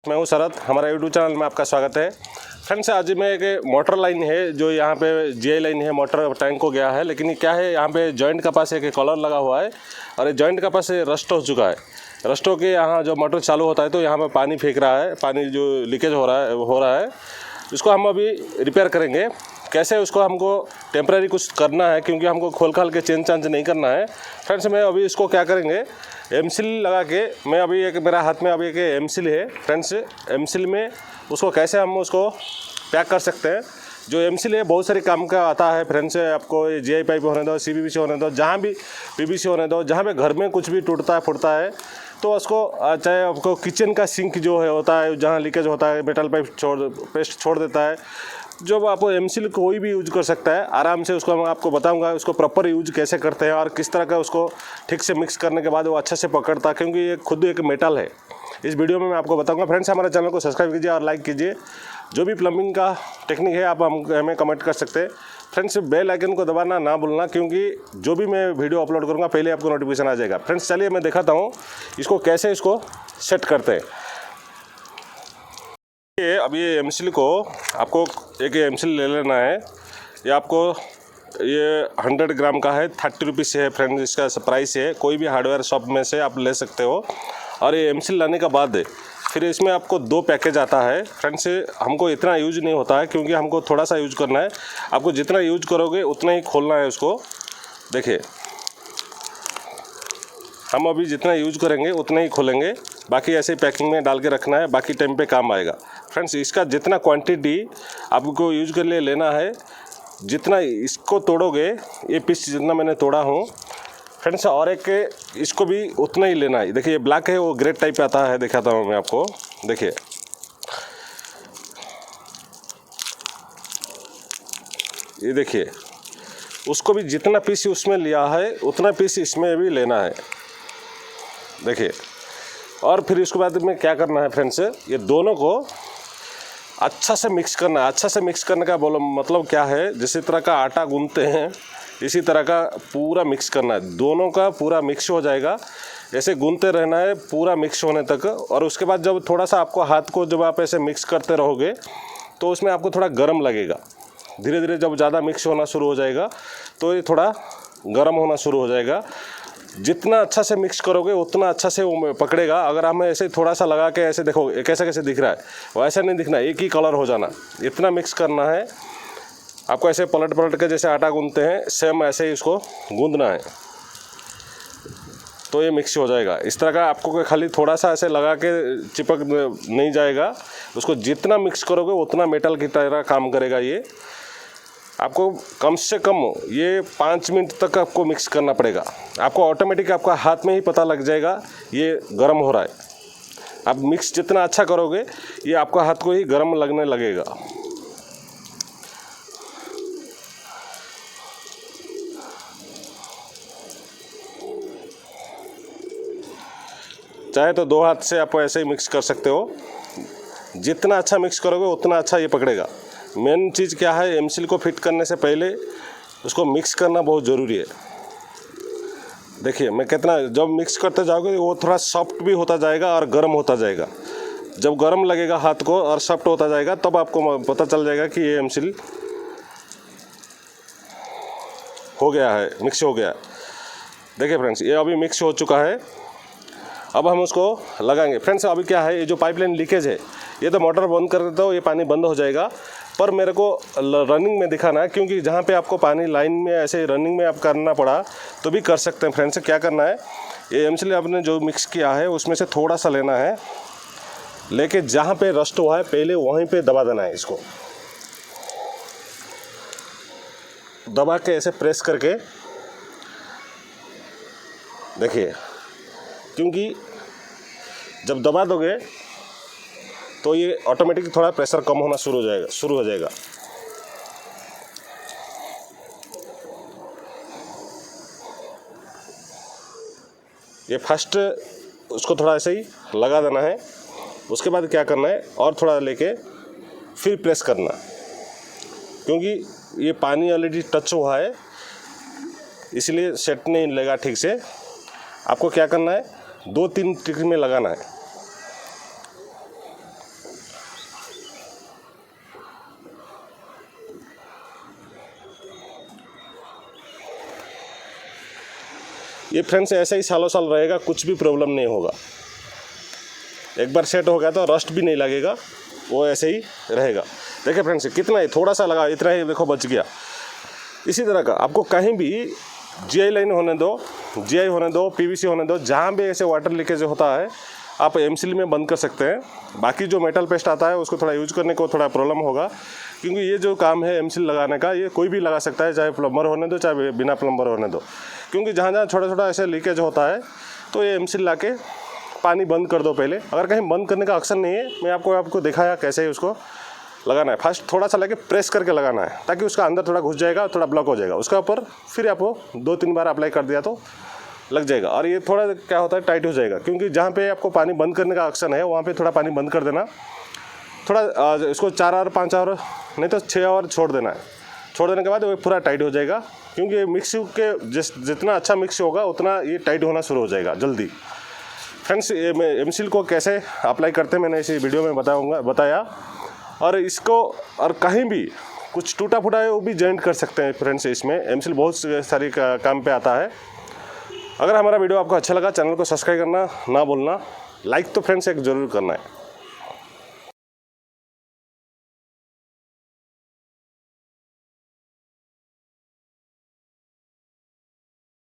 मैं हूं शरद, हमारा यूट्यूब चैनल में आपका स्वागत है। फ्रेंड्स, आज में एक मोटर लाइन है जो यहाँ पे जीआई लाइन है, मोटर टैंक को गया है, लेकिन ये क्या है, यहाँ पे जॉइंट का पास एक कॉलर लगा हुआ है और ये जॉइंट का पास रस्ट हो चुका है। रस्ट हो के यहाँ जो मोटर चालू होता है तो यहाँ पे पानी फेंक रहा है, पानी जो लीकेज हो रहा है। इसको हम अभी रिपेयर करेंगे। कैसे उसको हमको टेम्परेरी कुछ करना है, क्योंकि हमको खोल खाल के चेंज चांज नहीं करना है। फ्रेंड्स, मैं अभी इसको क्या करेंगे, एमसील लगा के, मैं अभी एक मेरा हाथ में अभी एक एमसील है। फ्रेंड्स, एमसील में उसको कैसे हम उसको पैक कर सकते हैं। जो एमसील है बहुत सारे काम का आता है। फ्रेंड्स, आपको ये जीआई पाइप होने दो, सीपीवीसी होने दो, जहाँ भी पीवीसी होने दो, जहाँ पे घर में कुछ भी टूटता है फूटता है तो उसको, चाहे आपको किचन का सिंक जो है होता है, जहाँ लीकेज होता है, मेटल पाइप पेस्ट छोड़ देता है, जो आप एमसील कोई भी यूज कर सकता है आराम से। उसको मैं आपको बताऊंगा उसको प्रॉपर यूज कैसे करते हैं और किस तरह का उसको ठीक से मिक्स करने के बाद वो अच्छे से पकड़ता है, क्योंकि ये खुद एक मेटल है। इस वीडियो में मैं आपको बताऊंगा। फ्रेंड्स, हमारे चैनल को सब्सक्राइब कीजिए और लाइक कीजिए। जो भी प्लम्बिंग का टेक्निक है आप हमें कमेंट कर सकते हैं। फ्रेंड्स, बेल आइकन को दबाना ना भूलना, क्योंकि जो भी मैं वीडियो अपलोड करूँगा पहले आपको नोटिफिकेशन आ जाएगा। फ्रेंड्स, चलिए मैं दिखाता हूँ इसको कैसे इसको सेट करते हैं। अभी ये एमसील को आपको एक एमसील ले लेना है। ये आपको ये 100 ग्राम का है, 30 रुपीज़ है। फ्रेंड्स, इसका प्राइस है, कोई भी हार्डवेयर शॉप में से आप ले सकते हो। और ये एमसील लाने के बाद फिर इसमें आपको 2 पैकेज आता है। फ्रेंड्स, हमको इतना यूज नहीं होता है, क्योंकि हमको थोड़ा सा यूज करना है। आपको जितना यूज करोगे उतना ही खोलना है उसको। देखिए, हम अभी जितना यूज करेंगे उतना ही खोलेंगे, बाकी ऐसे पैकिंग में डाल के रखना है, बाकी टाइम पे काम आएगा। फ्रेंड्स, इसका जितना क्वांटिटी आपको यूज कर लिए लेना है, जितना इसको तोड़ोगे, ये पीस जितना मैंने तोड़ा हूँ फ्रेंड्स, और एक इसको भी उतना ही लेना है। देखिए, ये ब्लैक है, वो ग्रेड टाइप आता है, दिखाता हूँ मैं आपको। देखिए, ये देखिए, उसको भी जितना पीस उसमें लिया है उतना पीस इसमें भी लेना है। देखिए, और फिर इसके बाद में क्या करना है फ्रेंड्स, ये दोनों को अच्छा से मिक्स करना है। अच्छा से मिक्स करने का मतलब क्या है, जिस तरह का आटा गूंथते हैं इसी तरह का पूरा मिक्स करना है। दोनों का पूरा मिक्स हो जाएगा, ऐसे गूंथते रहना है पूरा मिक्स होने तक। और उसके बाद जब थोड़ा सा आपको हाथ को जब आप ऐसे मिक्स करते रहोगे तो उसमें आपको थोड़ा गर्म लगेगा। धीरे धीरे जब ज़्यादा मिक्स होना शुरू हो जाएगा तो ये थोड़ा गर्म होना शुरू हो जाएगा। जितना अच्छा से मिक्स करोगे उतना अच्छा से वो पकड़ेगा। अगर हम ऐसे थोड़ा सा लगा के ऐसे देखो कैसे कैसे दिख रहा है, वैसा नहीं दिखना, एक ही कलर हो जाना, इतना मिक्स करना है आपको। ऐसे पलट पलट के जैसे आटा गूंथते हैं, सेम ऐसे ही इसको गूंथना है, तो ये मिक्स हो जाएगा। इस तरह का आपको खाली थोड़ा सा ऐसे लगा के चिपक नहीं जाएगा। उसको जितना मिक्स करोगे उतना मेटल की तरह काम करेगा। ये आपको कम से कम ये 5 मिनट तक आपको मिक्स करना पड़ेगा। आपको ऑटोमेटिक आपका हाथ में ही पता लग जाएगा ये गर्म हो रहा है। आप मिक्स जितना अच्छा करोगे ये आपका हाथ को ही गर्म लगने लगेगा। चाहे तो 2 हाथ से आप ऐसे ही मिक्स कर सकते हो। जितना अच्छा मिक्स करोगे उतना अच्छा ये पकड़ेगा। मेन चीज़ क्या है, एमसील को फिट करने से पहले उसको मिक्स करना बहुत ज़रूरी है। देखिए, मैं कितना जब मिक्स करते जाओगे वो थोड़ा सॉफ्ट भी होता जाएगा और गर्म होता जाएगा। जब गर्म लगेगा हाथ को और सॉफ्ट होता जाएगा तब आपको पता चल जाएगा कि ये एमसील हो गया है, मिक्स हो गया। देखिए फ्रेंड्स, ये अभी मिक्स हो चुका है। अब हम उसको लगाएंगे। फ्रेंड्स, अभी क्या है, ये जो पाइपलाइन लीकेज है, ये तो मोटर बंद कर देता हो ये पानी बंद हो जाएगा, पर मेरे को रनिंग में दिखाना है, क्योंकि जहाँ पे आपको पानी लाइन में ऐसे रनिंग में आप करना पड़ा तो भी कर सकते हैं। फ्रेंड्स, क्या करना है, ये एमसील आपने जो मिक्स किया है उसमें से थोड़ा सा लेना है, लेके जहाँ पे रस्ट हुआ है पहले वहीं पे दबा देना है। इसको दबा के ऐसे प्रेस करके देखिए, क्योंकि जब दबा दोगे तो ये ऑटोमेटिक थोड़ा प्रेशर कम होना शुरू हो जाएगा। ये फर्स्ट उसको थोड़ा ऐसे ही लगा देना है। उसके बाद क्या करना है, और थोड़ा लेके फिर प्रेस करना, क्योंकि ये पानी ऑलरेडी टच हुआ है इसलिए सेट नहीं लगा ठीक से। आपको क्या करना है, 2-3 ट्रिक में लगाना है। ये फ्रेंड्स ऐसा ही सालों साल रहेगा, कुछ भी प्रॉब्लम नहीं होगा। एक बार सेट हो गया तो रस्ट भी नहीं लगेगा, वो ऐसे ही रहेगा। देखिए फ्रेंड्स कितना ही थोड़ा सा लगा, इतना ही देखो बच गया। इसी तरह का आपको कहीं भी जीआई लाइन होने दो, जीआई होने दो, पीवीसी होने दो, जहाँ भी ऐसे वाटर लीकेज होता है आप एमसील में बंद कर सकते हैं। बाकी जो मेटल पेस्ट आता है उसको थोड़ा यूज करने को थोड़ा प्रॉब्लम होगा, क्योंकि ये जो काम है एमसील लगाने का ये कोई भी लगा सकता है, चाहे प्लम्बर होने दो चाहे बिना प्लम्बर होने दो। क्योंकि जहाँ जहाँ छोटा छोटा ऐसे लीकेज होता है तो ये एमसील ला के पानी बंद कर दो पहले। अगर कहीं बंद करने का ऑप्शन नहीं है, मैं आपको दिखाया कैसे उसको लगाना है। फर्स्ट थोड़ा सा लेके प्रेस करके लगाना है, ताकि उसका अंदर थोड़ा घुस जाएगा, थोड़ा ब्लॉक हो जाएगा। उसका ऊपर फिर आपको 2-3 बार अप्लाई कर दिया तो लग जाएगा। और ये थोड़ा क्या होता है टाइट हो जाएगा, क्योंकि जहाँ पे आपको पानी बंद करने का ऑप्शन है वहाँ पे थोड़ा पानी बंद कर देना। थोड़ा इसको 4 आवर 5 आवर नहीं तो 6 आवर छोड़ देना है। छोड़ देने के बाद वो पूरा टाइट हो जाएगा, क्योंकि मिक्स के जितना अच्छा मिक्स होगा उतना ये टाइट होना शुरू हो जाएगा जल्दी। फ्रेंड्स ये मैं एमसील को कैसे अप्लाई करते हैं मैंने इसी वीडियो में बताया। और इसको और कहीं भी कुछ टूटा फूटा है वो भी जॉइंट कर सकते हैं फ्रेंड्स। इसमें एमसील बहुत सारी काम पे आता है। अगर हमारा वीडियो आपको अच्छा लगा, चैनल को सब्सक्राइब करना ना भूलना, लाइक तो फ्रेंड्स एक ज़रूर करना है।